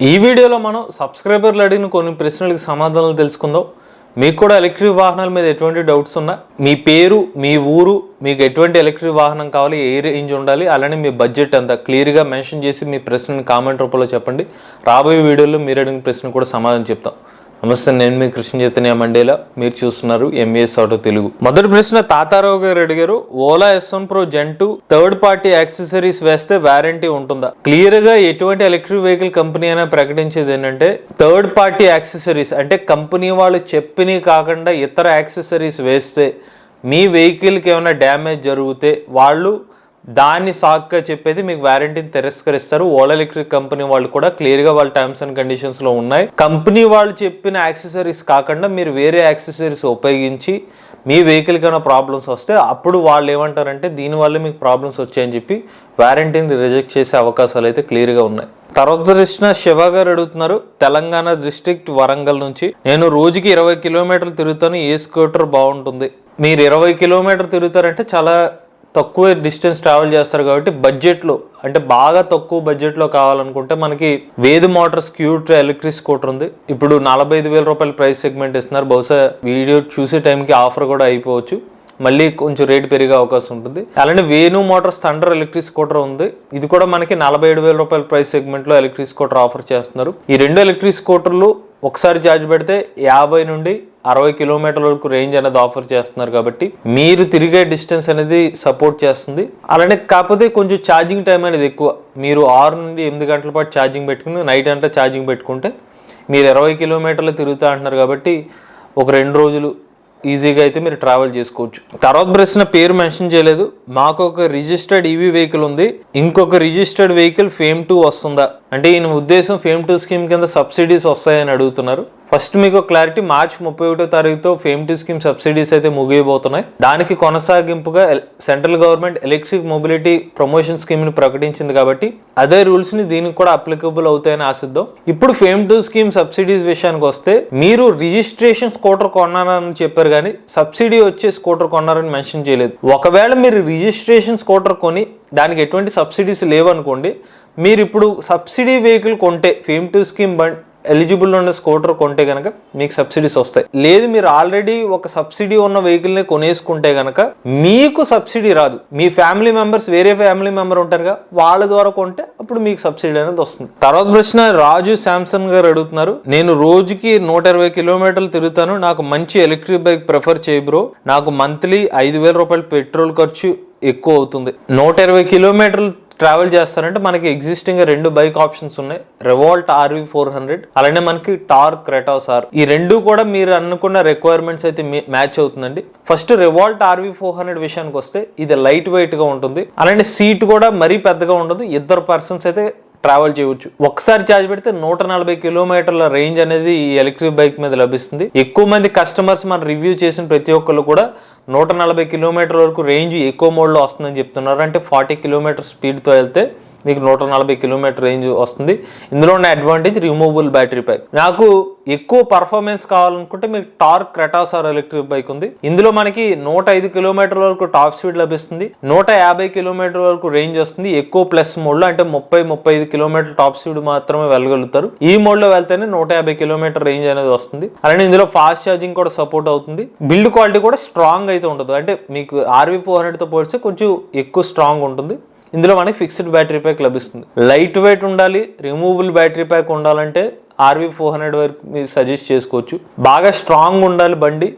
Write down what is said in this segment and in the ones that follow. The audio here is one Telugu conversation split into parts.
ఈ వీడియోలో మనం సబ్స్క్రైబర్లు అడిగిన కొన్ని ప్రశ్నలకు సమాధానాలు తెలుసుకుందాం. మీకు కూడా ఎలక్ట్రిక్ వాహనాల మీద ఎటువంటి డౌట్స్ ఉన్నా, మీ పేరు, మీ ఊరు, మీకు ఎటువంటి ఎలక్ట్రిక్ వాహనం కావాలి, ఏ రేంజ్ ఉండాలి, అలానే మీ బడ్జెట్ అంతా క్లియర్గా మెన్షన్ చేసి మీ ప్రశ్నని కామెంట్ రూపంలో చెప్పండి. రాబోయే వీడియోలో మీరు అడిగిన ప్రశ్న కూడా సమాధానం చెప్తాం. నమస్తే, నేను మీ కృష్ణ చైతన్య మండేలా, మీరు చూస్తున్నారు ఎంఏఎస్ ఆటో తెలుగు. మొదటి ప్రశ్న తాతారావు గారు అడిగారు, Ola S1 Pro Gen 2 third party accessories వేస్తే వారంటీ ఉంటుందా? క్లియర్ గా ఎటువంటి ఎలక్ట్రిక్ వెహికల్ కంపెనీ అయినా ప్రకటించేది ఏంటంటే, థర్డ్ పార్టీ యాక్సెసరీస్ అంటే కంపెనీ వాళ్ళు చెప్పినవి కాకుండా ఇతర యాక్సెసరీస్ వేస్తే మీ వెహికల్కి ఏమైనా డ్యామేజ్ జరిగితే వాళ్ళు దాన్ని సాక్గా చెప్పేది మీకు వారంటీని తిరస్కరిస్తారు. ఓలా ఎలక్ట్రిక్ కంపెనీ వాళ్ళు కూడా క్లియర్గా వాళ్ళ టర్మ్స్ అండ్ కండిషన్స్లో ఉన్నాయి. కంపెనీ వాళ్ళు చెప్పిన యాక్సెసరీస్ కాకుండా మీరు వేరే యాక్సెసరీస్ ఉపయోగించి మీ వెహికల్కి ఏమైనా ప్రాబ్లమ్స్ వస్తే అప్పుడు వాళ్ళు ఏమంటారంటే దీనివల్ల మీకు ప్రాబ్లమ్స్ వచ్చాయని చెప్పి వారంటీని రిజెక్ట్ చేసే అవకాశాలు అయితే క్లియర్గా ఉన్నాయి. తర్వాత ప్రశ్న శివ గారు అడుగుతున్నారు, తెలంగాణ డిస్ట్రిక్ట్ వరంగల్ నుంచి. నేను రోజుకి 20 కిలోమీటర్లు తిరుగుతాను, ఏ స్కూటర్ బాగుంటుంది? మీరు 20 కిలోమీటర్లు తిరుగుతారంటే చాలా తక్కువ డిస్టెన్స్ ట్రావెల్ చేస్తారు కాబట్టి బడ్జెట్లో అంటే బాగా తక్కువ బడ్జెట్లో కావాలనుకుంటే మనకి Ved Motors cute electric scooter ఉంది. ఇప్పుడు 45,000 రూపాయల ప్రైస్ సెగ్మెంట్ ఇస్తున్నారు. బహుశా వీడియో చూసే టైంకి ఆఫర్ కూడా అయిపోవచ్చు, మళ్ళీ కొంచెం రేటు పెరిగే అవకాశం ఉంటుంది. అలానే Venu Motors thunder electric scooter ఉంది. ఇది కూడా మనకి 47,000 రూపాయల ప్రైస్ సెగ్మెంట్లో ఎలక్ట్రిక్ స్కూటర్ ఆఫర్ చేస్తున్నారు. ఈ రెండు ఎలక్ట్రిక్ స్కూటర్లు ఒకసారి ఛార్జ్ పెడితే 50 నుండి 60 కిలోమీటర్ల వరకు రేంజ్ అనేది ఆఫర్ చేస్తున్నారు కాబట్టి మీరు తిరిగే డిస్టెన్స్ అనేది సపోర్ట్ చేస్తుంది. అలానే కాకపోతే కొంచెం ఛార్జింగ్ టైం అనేది ఎక్కువ. మీరు 6 నుండి 8 గంటల పాటు ఛార్జింగ్ పెట్టుకుని నైట్ అంతా ఛార్జింగ్ పెట్టుకుంటే మీరు 20 కిలోమీటర్లు తిరుగుతా అంటున్నారు కాబట్టి ఒక 2 రోజులు ఈజీగా అయితే మీరు ట్రావెల్ చేసుకోవచ్చు. తర్వాత ప్రశ్న పేరు మెన్షన్ చేయలేదు. మాకు ఒక రిజిస్టర్డ్ ఈవీ వెహికల్ ఉంది, ఇంకొక రిజిస్టర్డ్ వెహికల్ ఫేమ్ 2 వస్తుందా అంటే ఈయన ఉద్దేశం ఫేమ్ 2 స్కీమ్ కింద సబ్సిడీస్ వస్తాయని అడుగుతున్నారు. ఫస్ట్ మీకు క్లారిటీ, మార్చి 31వ తారీఖుతో ఫేమ్ 2 స్కీమ్ సబ్సిడీస్ అయితే ముగియబోతున్నాయి. దానికి కొనసాగింపుగా central government electric mobility promotion scheme ని ప్రకటించింది కాబట్టి అదే రూల్స్ ని దీనికి కూడా అప్లికబుల్ అవుతాయని ఆశిద్దాం. ఇప్పుడు ఫేమ్ 2 స్కీమ్ సబ్సిడీస్ విషయానికి వస్తే, మీరు రిజిస్ట్రేషన్ స్కూటర్ కొన్నారని చెప్పారు కానీ సబ్సిడీ వచ్చే స్కూటర్ కొన్నారని మెన్షన్ చేయలేదు. ఒకవేళ మీరు రిజిస్ట్రేషన్ స్కూటర్ కొని దానికి ఎటువంటి సబ్సిడీస్ లేవనుకోండి, మీరు ఇప్పుడు సబ్సిడీ వెహికల్ కొంటే ఫేమ్ 2 స్కీమ్ ఎలిజిబుల్ ఉన్న స్కూటర్ కొంటే కనుక మీకు సబ్సిడీస్ వస్తాయి. లేదు మీరు ఆల్రెడీ ఒక సబ్సిడీ ఉన్న వెహికల్ని కొనేసుకుంటే కనుక మీకు సబ్సిడీ రాదు. మీ ఫ్యామిలీ మెంబర్స్, వేరే ఫ్యామిలీ మెంబర్ ఉంటారుగా, వాళ్ళ ద్వారా కొంటే అప్పుడు మీకు సబ్సిడీ అనేది వస్తుంది. తర్వాత ప్రశ్న రాజు శాంసన్ గారు అడుగుతున్నారు, నేను రోజుకి 120 కిలోమీటర్లు తిరుగుతాను, నాకు మంచి ఎలక్ట్రిక్ బైక్ ప్రిఫర్ చేయి బ్రో, నాకు మంత్లీ 5,000 రూపాయలు పెట్రోల్ ఖర్చు ఎక్కువ అవుతుంది. 120 కిలోమీటర్లు ట్రావెల్ చేస్తారంటే మనకి ఎగ్జిస్టింగ్ 2 బైక్ ఆప్షన్స్ ఉన్నాయి, రెవాల్ట్ RV400 అలానే మనకి టార్క్ క్రెటాస్ R. ఈ రెండు కూడా మీరు అనుకున్న రిక్వైర్మెంట్స్ అయితే మ్యాచ్ అవుతుందండి. ఫస్ట్ రెవాల్ట్ RV400 విషయానికి వస్తే ఇది లైట్ వెయిట్ గా ఉంటుంది, అలానే సీట్ కూడా మరీ పెద్దగా ఉండదు, 2 పర్సన్స్ అయితే ట్రావెల్ చేయవచ్చు. ఒకసారి ఛార్జ్ పెడితే 140 కిలోమీటర్ల రేంజ్ అనేది ఈ ఎలక్ట్రిక్ బైక్ మీద లభిస్తుంది. ఎక్కువ మంది కస్టమర్స్ మనం రివ్యూ చేసిన ప్రతి ఒక్కరు కూడా 140 కిలోమీటర్ల వరకు రేంజ్ ఎక్కువ మోడ్లో వస్తుందని చెప్తున్నారు. అంటే 40 కిలోమీటర్ స్పీడ్తో వెళ్తే మీకు 140 కిలోమీటర్ రేంజ్ వస్తుంది. ఇందులో ఉన్న అడ్వాంటేజ్ రిమూవబుల్ బ్యాటరీ ప్యాక్. నాకు ఎక్కువ పర్ఫార్మెన్స్ కావాలనుకుంటే మీకు torque Kratos R electric bike ఉంది. ఇందులో మనకి 105 కిలోమీటర్ల వరకు టాప్ స్పీడ్ లభిస్తుంది, 150 కిలోమీటర్ వరకు రేంజ్ వస్తుంది. ఎక్కువ ప్లస్ మోడ్ లో అంటే 30-35 కిలోమీటర్ టాప్ స్పీడ్ మాత్రమే వెళ్ళగలుగుతారు. ఈ మోడ్ లో వెళ్తేనే 150 కిలోమీటర్ రేంజ్ అనేది వస్తుంది. అలానే ఇందులో ఫాస్ట్ ఛార్జింగ్ కూడా సపోర్ట్ అవుతుంది. బిల్డ్ క్వాలిటీ కూడా స్ట్రాంగ్ అయితే ఉంటుంది, అంటే మీకు RV400 తో పోలిస్తే కొంచెం ఎక్కువ స్ట్రాంగ్ ఉంటుంది. ఇందులో మనకి ఫిక్స్డ్ బ్యాటరీ ప్యాక్ లభిస్తుంది. లైట్ వెయిట్ ఉండాలి, రిమూవబుల్ బ్యాటరీ ప్యాక్ ఉండాలంటే RV400 వరకు మీరు సజెస్ట్ చేసుకోవచ్చు. బాగా స్ట్రాంగ్ ఉండాలి బండి,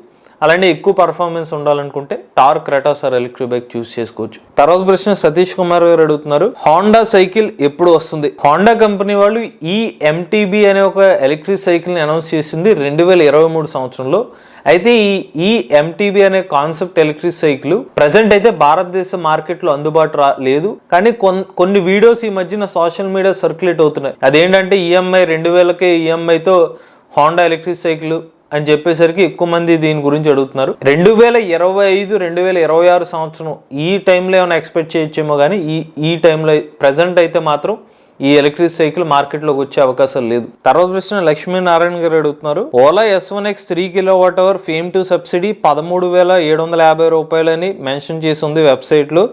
అలానే ఎక్కువ పర్ఫార్మెన్స్ ఉండాలనుకుంటే torque Kratos R electric bike choose చేసుకోవచ్చు. తర్వాత ప్రశ్న సతీష్ కుమార్ గారు అడుగుతున్నారు, హోండా సైకిల్ ఎప్పుడు వస్తుంది? హోండా కంపెనీ వాళ్ళు ఈ MTB అనే ఒక ఎలక్ట్రిక్ సైకిల్ ని అనౌన్స్ చేసింది 2023 సంవత్సరంలో. అయితే ఈ MTB అనే కాన్సెప్ట్ ఎలక్ట్రిక్ సైకిల్ ప్రజెంట్ అయితే భారతదేశ మార్కెట్ లో అందుబాటు లేదు, కానీ కొన్ని వీడియోస్ ఈ మధ్యన సోషల్ మీడియా సర్క్యులేట్ అవుతున్నాయి. అదేంటంటే EMI 2,000కే EMIతో హోండా ఎలక్ట్రిక్ సైకిల్ అని చెప్పేసరికి ఎక్కువ మంది దీని గురించి అడుగుతున్నారు. 2025-2026 సంవత్సరం ఈ టైంలో ఏమైనా ఎక్స్పెక్ట్ చేయొచ్చేమో, కానీ ఈ టైంలో ప్రజెంట్ అయితే మాత్రం ఈ ఎలక్ట్రిక్ సైకిల్ మార్కెట్లోకి వచ్చే అవకాశం లేదు. తర్వాత ప్రశ్న లక్ష్మీనారాయణ గారు అడుగుతున్నారు, Ola S1X 3 kWh fame 2 subsidy 13,750 రూపాయలని మెన్షన్ చేసి ఉంది వెబ్సైట్లో,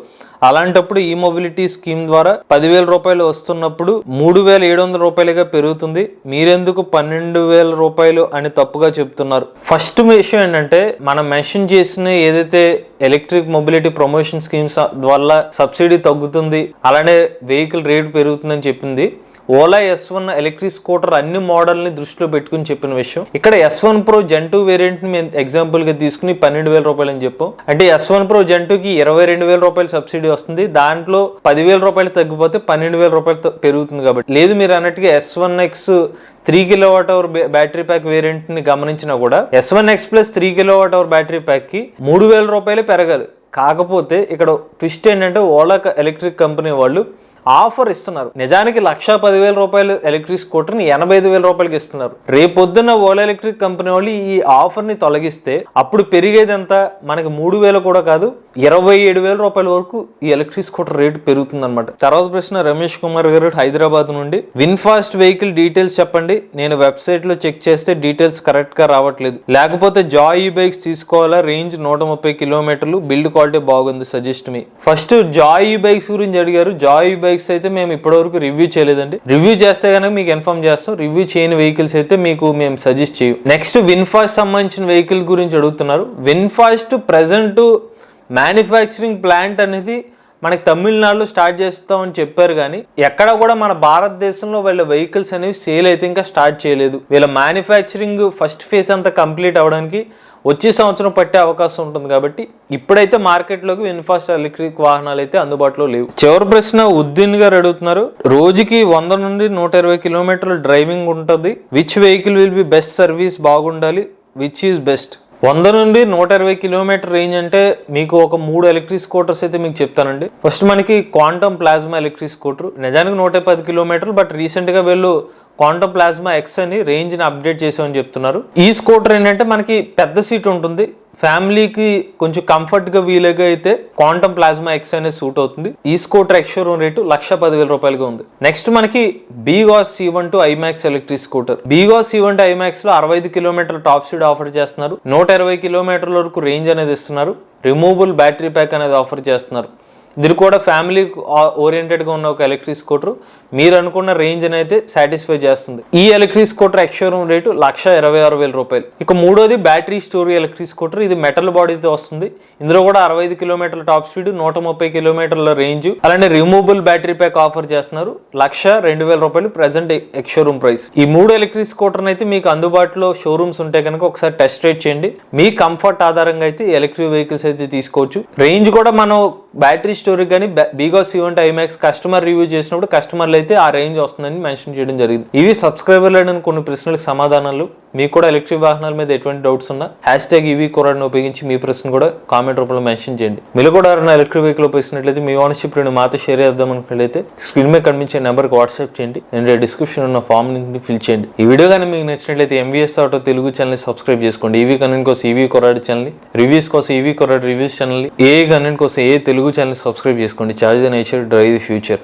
అలాంటప్పుడు ఈ మొబిలిటీ స్కీమ్ ద్వారా 10,000 రూపాయలు వస్తున్నప్పుడు 3,700 రూపాయలుగా పెరుగుతుంది. మీరెందుకు 12,000 రూపాయలు అని తప్పుగా చెప్తున్నారు? ఫస్ట్ విషయం ఏంటంటే, మనం మెన్షన్ చేసిన ఏదైతే ఎలక్ట్రిక్ మొబిలిటీ ప్రమోషన్ స్కీమ్స్ వల్ల సబ్సిడీ తగ్గుతుంది, అలానే వెహికల్ రేటు పెరుగుతుందని చెప్పింది ఓలా S1 ఎలక్ట్రిక్ స్కూటర్ అన్ని మోడల్ని దృష్టిలో పెట్టుకుని చెప్పిన విషయం. ఇక్కడ S1 Pro Gen 2 వేరియంట్ ని మేము ఎగ్జాంపుల్ గా తీసుకుని 12,000 రూపాయలు అని చెప్పాం. అంటే S1 Pro Gen 2 కి 22,000 రూపాయలు సబ్సిడీ వస్తుంది. దాంట్లో 10,000 రూపాయలు తగ్గిపోతే 12,000 రూపాయలు పెరుగుతుంది. కాబట్టి లేదు, మీరు అన్నట్టుగా S1X 3 kWh battery pack variant ని గమనించినా కూడా S1X plus 3 kWh battery pack కి 3,000 రూపాయలు పెరగాలి. కాకపోతే ఇక్కడ ట్విస్ట్ ఏంటంటే, ఓలా ఎలక్ట్రిక్ కంపెనీ వాళ్ళు ఆఫర్ ఇస్తున్నారు. నిజానికి 1,10,000 రూపాయలు ఎలక్ట్రిక్ స్కూటర్ని 85,000 రూపాయలకి ఇస్తున్నారు. రేపొద్దున్న ఓలా ఎలక్ట్రిక్ కంపెనీ వాళ్ళు ఈ ఆఫర్ ని తొలగిస్తే అప్పుడు పెరిగేదంతా మనకి 3,000 కూడా కాదు, 27,000 రూపాయల వరకు ఈ ఎలక్ట్రిక్ స్కూటర్ రేటు పెరుగుతుంది అనమాట. తర్వాత ప్రశ్న రమేష్ కుమార్ గారు హైదరాబాద్ నుండి, విన్ఫాస్ట్ వెహికల్ డీటెయిల్స్ చెప్పండి. నేను వెబ్సైట్ లో చెక్ చేస్తే డీటెయిల్స్ కరెక్ట్ గా రావట్లేదు. లేకపోతే జాయ్ ఈ బైక్స్ తీసుకోవాలా? రేంజ్ 130 కిలోమీటర్లు, బిల్డ్ క్వాలిటీ బాగుంది, సజెస్ట్ మీ. ఫస్ట్ జాయ్ ఈ బైక్స్ గురించి అడిగారు. జాయ్ బైక్స్ అయితే మేము ఇప్పటివరకు రివ్యూ చేయలేదండి. రివ్యూ చేస్తే కనుక మీకు ఇన్ఫార్మ్ చేస్తాం. రివ్యూ చేయని వెహికల్స్ అయితే మీకు మేము సజెస్ట్ చేయం. నెక్స్ట్ విన్ఫాస్ట్ సంబంధించిన వెహికల్ గురించి అడుగుతున్నారు. విన్ఫాస్ట్ ప్రెజెంట్ మ్యానుఫ్యాక్చరింగ్ ప్లాంట్ అనేది మనకి తమిళనాడులో స్టార్ట్ చేస్తామని చెప్పారు, కానీ ఎక్కడ కూడా మన భారతదేశంలో వీళ్ళ వెహికల్స్ అనేవి సేల్ అయితే ఇంకా స్టార్ట్ చేయలేదు. వీళ్ళ మ్యానుఫ్యాక్చరింగ్ ఫస్ట్ ఫేజ్ అంతా కంప్లీట్ అవ్వడానికి వచ్చే సంవత్సరం పట్టే అవకాశం ఉంటుంది. కాబట్టి ఇప్పుడైతే మార్కెట్లోకి విన్ఫాస్ట్ ఎలక్ట్రిక్ వాహనాలు అయితే అందుబాటులో లేవు. చివరి ప్రశ్న ఉద్దీన్ గారు అడుగుతున్నారు, రోజుకి 100 నుండి 120 కిలోమీటర్ల డ్రైవింగ్ ఉంటుంది. Which vehicle will be best service? బాగుండాలి, విచ్ ఈజ్ బెస్ట్? 100 నుండి 120 కిలోమీటర్ రేంజ్ అంటే మీకు ఒక 3 ఎలక్ట్రిక్ స్కూటర్స్ అయితే మీకు చెప్తానండి. ఫస్ట్ మనకి క్వాంటమ్ ప్లాస్మా ఎలక్ట్రిక్ స్కూటర్, నిజానికి 110 కిలోమీటర్లు, బట్ రీసెంట్ గా వీళ్ళు క్వాంటమ్ ప్లాస్మా X అని రేంజ్ ని అప్డేట్ చేసామని చెప్తున్నారు. ఈ స్కూటర్ ఏంటంటే మనకి పెద్ద సీట్ ఉంటుంది, ఫ్యామిలీకి కొంచెం కంఫర్ట్ గా వీలుగా అయితే క్వాంటమ్ ప్లాస్మా X అనేది సూట్ అవుతుంది. ఈ స్కూటర్ ఎక్స్షోరూమ్ రేటు 1,10,000 రూపాయలుగా ఉంది. నెక్స్ట్ మనకి BGauss C12 iMax electric scooter. BGauss C12 iMax లో 65 కిలోమీటర్ల టాప్ స్పీడ్ ఆఫర్ చేస్తున్నారు. 120 కిలోమీటర్ల వరకు రేంజ్ అనేది ఇస్తున్నారు. రిమూవబుల్ బ్యాటరీ ప్యాక్ అనేది ఆఫర్ చేస్తున్నారు. ఇది కూడా ఫ్యామిలీ ఓరియంటెడ్ గా ఉన్న ఒక ఎలక్ట్రిక్ స్కూటర్, మీరు అనుకున్న రేంజ్ అయితే సాటిస్ఫై చేస్తుంది. ఈ ఎలక్ట్రిక్ స్కూటర్ ఎక్స్షోరూమ్ రేటు 1,26,000 రూపాయలు. ఇక మూడోది బ్యాటరీ స్టోరీ ఎలక్ట్రిక్ స్కూటర్. ఇది మెటల్ బాడీతో వస్తుంది. ఇందులో కూడా 65 కిలోమీటర్ల టాప్ స్పీడ్, 130 కిలోమీటర్ల రేంజ్, అలానే రిమూవబుల్ బ్యాటరీ ప్యాక్ ఆఫర్ చేస్తున్నారు. 1,02,000 రూపాయలు ప్రెసెంట్ ఎక్స్షోరూమ్ ప్రైస్. ఈ 3 ఎలక్ట్రిక్ స్కూటర్ అయితే మీకు అందుబాటులో షోరూమ్స్ ఉంటే కనుక ఒకసారి టెస్ట్ రైడ్ చేయండి. మీ కంఫర్ట్ ఆధారంగా అయితే ఎలక్ట్రిక్ వెహికల్స్ అయితే తీసుకోవచ్చు. రేంజ్ కూడా మనం బ్యాటరీ స్టోరీ కానీ బీగాస్ C12 ఐమాక్స్ కస్టమర్ రివ్యూ చేసినప్పుడు కస్టమర్లు అయితే ఆ రేంజ్ వస్తుందని మెన్షన్ చేయడం జరిగింది. ఇవి సబ్స్క్రైబర్లు అడిగిన కొన్ని ప్రశ్నలకు సమాధానాలు. మీకు కూడా ఎలక్ట్రిక్ వాహనాల మీద ఎటువంటి డౌట్స్ ఉన్నా #EV కొరాడ్ని ఉపయోగించి మీ ప్రశ్న కూడా కామెంట్ రూపంలో మెన్షన్ చేయండి. మీరు కూడా ఎవరైనా ఎలక్ట్రిక్ వెహికల్ ఉపయోగిస్తున్నట్లయితే మీ ఓనర్షిప్ రేటు మాతో షేర్ చేద్దాం అనుకున్నట్లయితే స్క్రీన్ మీద కనిపించే నెంబర్కి వాట్సాప్ చేయండి. నేను డిస్క్రిప్షన్ ఉన్న ఫామ్ లింక్ ని ఫిల్ చేయండి. ఈ వీడియో కానీ మీకు నచ్చినట్లయితే MVS auto Telugu channel subscribe చేసుకోండి. EV కంటెంట్ కోసం EV కొరాడ్ ఛానల్, రివ్యూస్ కోసం EV కొరాడ్ రివ్యూస్ ఛానల్, ఏ కంటెంట్ కోసం ఏ తెలుగు ఛానల్ సబ్స్క్రైబ్ చేసుకోండి. Charge the nature, drive the future.